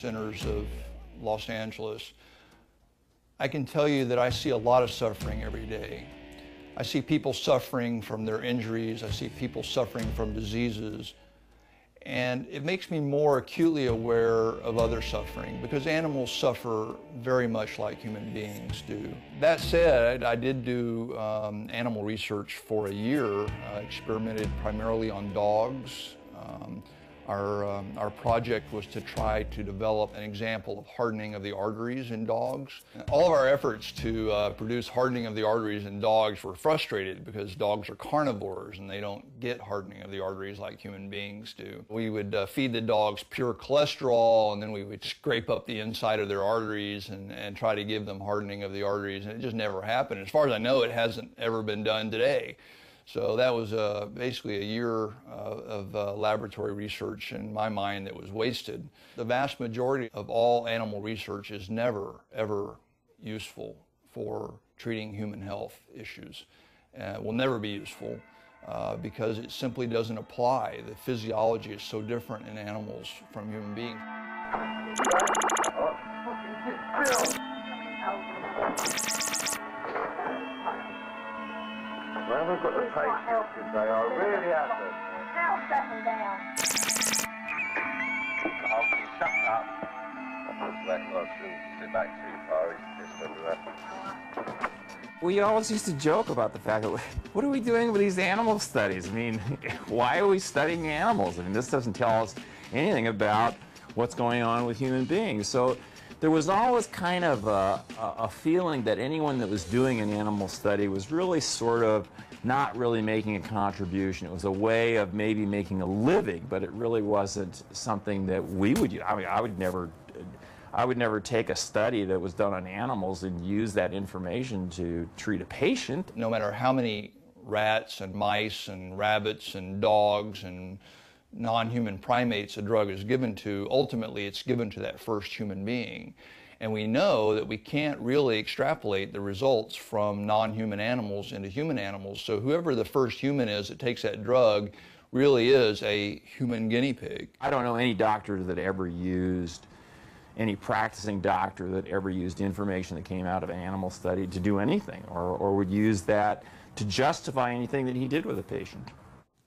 centers of Los Angeles, I can tell you that I see a lot of suffering every day. I see people suffering from their injuries. I see people suffering from diseases. And it makes me more acutely aware of other suffering because animals suffer very much like human beings do. That said, I did do animal research for a year, experimented primarily on dogs. Our project was to try to develop an example of hardening of the arteries in dogs. All of our efforts to produce hardening of the arteries in dogs were frustrated because dogs are carnivores and they don't get hardening of the arteries like human beings do. We would feed the dogs pure cholesterol, and then we would scrape up the inside of their arteries and try to give them hardening of the arteries, and it just never happened. As far as I know, it hasn't ever been done today. So that was basically a year of laboratory research in my mind that was wasted. The vast majority of all animal research is never, ever useful for treating human health issues. Will never be useful because it simply doesn't apply. The physiology is so different in animals from human beings. I haven't got the patience today, I really haven't. Now settle down. Oh, shut up. That's like I shouldn't sit back too far, he's pissed under that. We always used to joke about the fact that, what are we doing with these animal studies? I mean, why are we studying animals? I mean, this doesn't tell us anything about what's going on with human beings. So there was always kind of a feeling that anyone that was doing an animal study was really sort of not really making a contribution. It was a way of maybe making a living, but it really wasn't something that we would use. I mean, I would never take a study that was done on animals and use that information to treat a patient. No matter how many rats and mice and rabbits and dogs and non-human primates a drug is given to, ultimately it's given to that first human being. And we know that we can't really extrapolate the results from non-human animals into human animals. So whoever the first human is that takes that drug really is a human guinea pig. I don't know any doctor that ever used, any practicing doctor that ever used information that came out of an animal study to do anything, or would use that to justify anything that he did with a patient.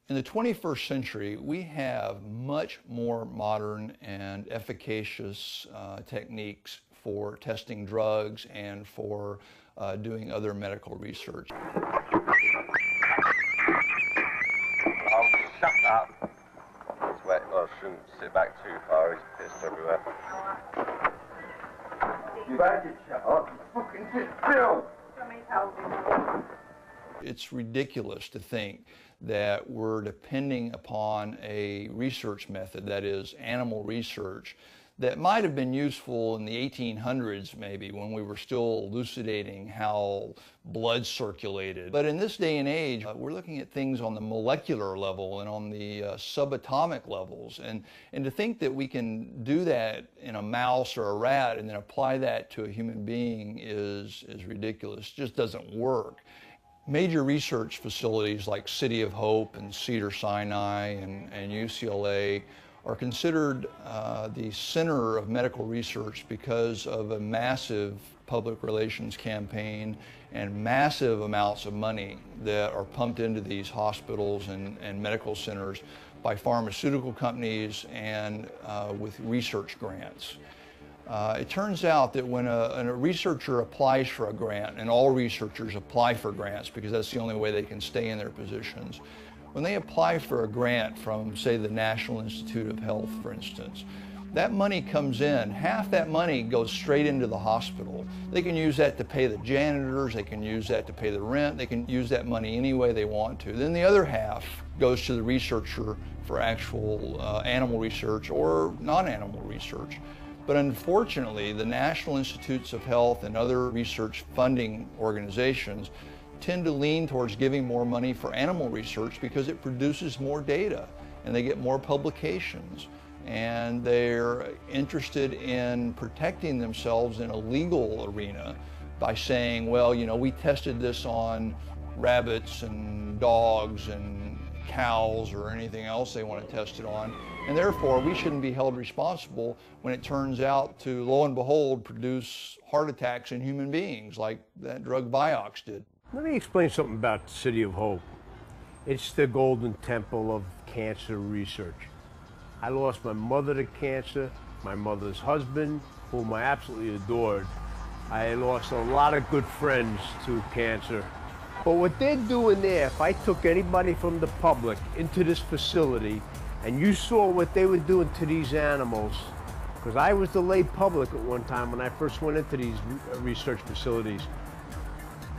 In the 21st century, we have much more modern and efficacious techniques for testing drugs and for doing other medical research. Oh, shut up. That's wet. I shouldn't sit back too far, he's pissed everywhere. You've had to shut up. Fucking sit still. It's ridiculous to think that we're depending upon a research method, that is animal research, that might have been useful in the 1800s maybe when we were still elucidating how blood circulated. But in this day and age, we're looking at things on the molecular level and on the subatomic levels. And to think that we can do that in a mouse or a rat and then apply that to a human being is ridiculous. It just doesn't work. Major research facilities like City of Hope and Cedars-Sinai and UCLA are considered the center of medical research because of a massive public relations campaign and massive amounts of money that are pumped into these hospitals and medical centers by pharmaceutical companies and with research grants. It turns out that when a researcher applies for a grant, and all researchers apply for grants because that's the only way they can stay in their positions, when they apply for a grant from, say, the National Institute of Health, for instance, that money comes in. Half that money goes straight into the hospital. They can use that to pay the janitors, they can use that to pay the rent, they can use that money any way they want to. Then the other half goes to the researcher for actual animal research or non-animal research. But unfortunately, the National Institutes of Health and other research funding organizations tend to lean towards giving more money for animal research because it produces more data and they get more publications. And they're interested in protecting themselves in a legal arena by saying, well, you know, we tested this on rabbits and dogs and cows or anything else they want to test it on. And therefore, we shouldn't be held responsible when it turns out to, lo and behold, produce heart attacks in human beings like that drug Vioxx did. Let me explain something about the City of Hope. It's the golden temple of cancer research. I lost my mother to cancer, my mother's husband, whom I absolutely adored. I lost a lot of good friends to cancer. But what they're doing there, if I took anybody from the public into this facility and you saw what they were doing to these animals, because I was the lay public at one time when I first went into these research facilities.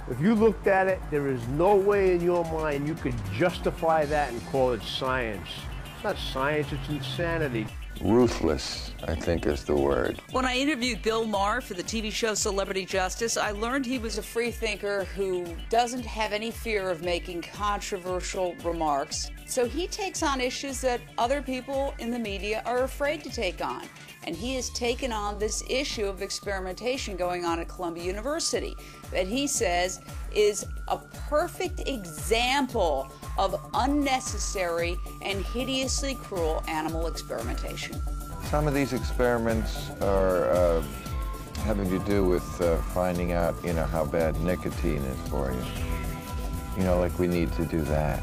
If you looked at it, there is no way in your mind you could justify that and call it science. It's not science, it's insanity. Ruthless, I think, is the word. When I interviewed Bill Maher for the TV show Celebrity Justice, I learned he was a free thinker who doesn't have any fear of making controversial remarks. So he takes on issues that other people in the media are afraid to take on. And he has taken on this issue of experimentation going on at Columbia University that he says is a perfect example of unnecessary and hideously cruel animal experimentation. Some of these experiments are having to do with finding out, how bad nicotine is for you. Like we need to do that.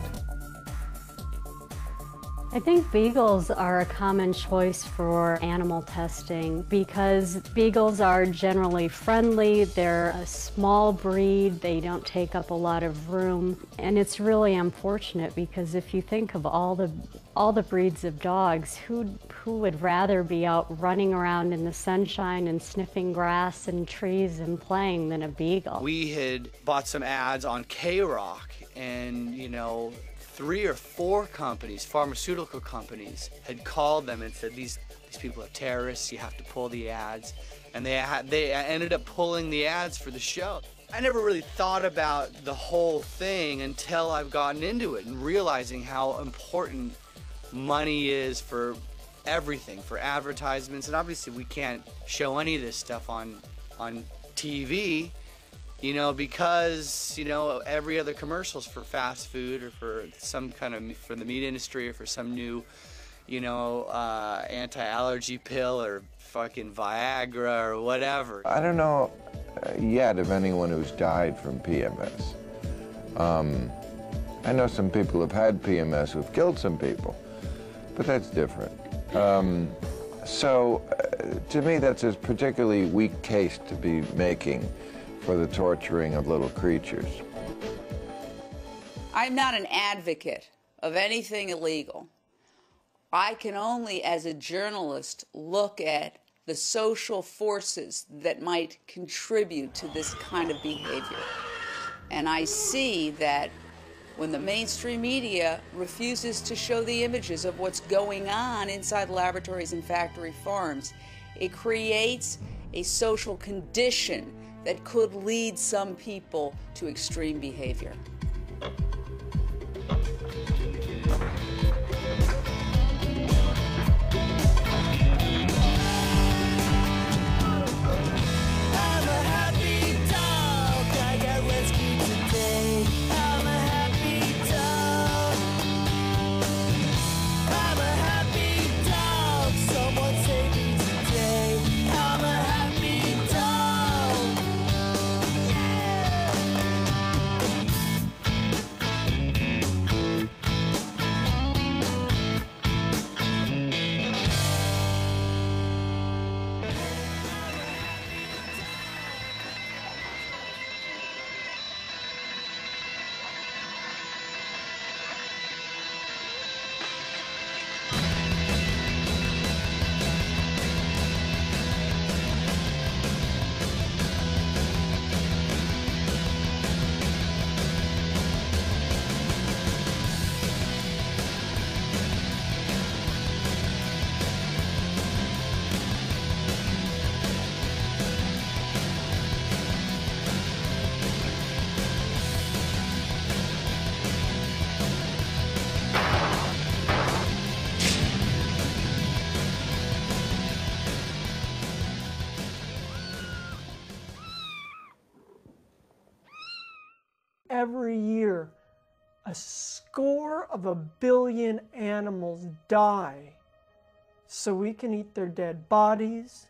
I think beagles are a common choice for animal testing because beagles are generally friendly, they're a small breed, they don't take up a lot of room, and it's really unfortunate because if you think of all the breeds of dogs, who would rather be out running around in the sunshine and sniffing grass and trees and playing than a beagle? We had bought some ads on K-Rock and, 3 or 4 companies, pharmaceutical companies, had called them and said, these people are terrorists, you have to pull the ads. And they ended up pulling the ads for the show. I never really thought about the whole thing until I've gotten into it and realizing how important money is for everything, for advertisements. And obviously we can't show any of this stuff on TV. Because, every other commercial's for fast food or for some kind of, for the meat industry or for some new, anti-allergy pill or fucking Viagra or whatever. I don't know yet of anyone who's died from PMS. I know some people have had PMS who've killed some people, but that's different. So to me, that's a particularly weak case to be making for the torturing of little creatures. I'm not an advocate of anything illegal. I can only, as a journalist, look at the social forces that might contribute to this kind of behavior. And I see that when the mainstream media refuses to show the images of what's going on inside laboratories and factory farms, it creates a social condition that could lead some people to extreme behavior. Every year, a score of 1 billion animals die so we can eat their dead bodies,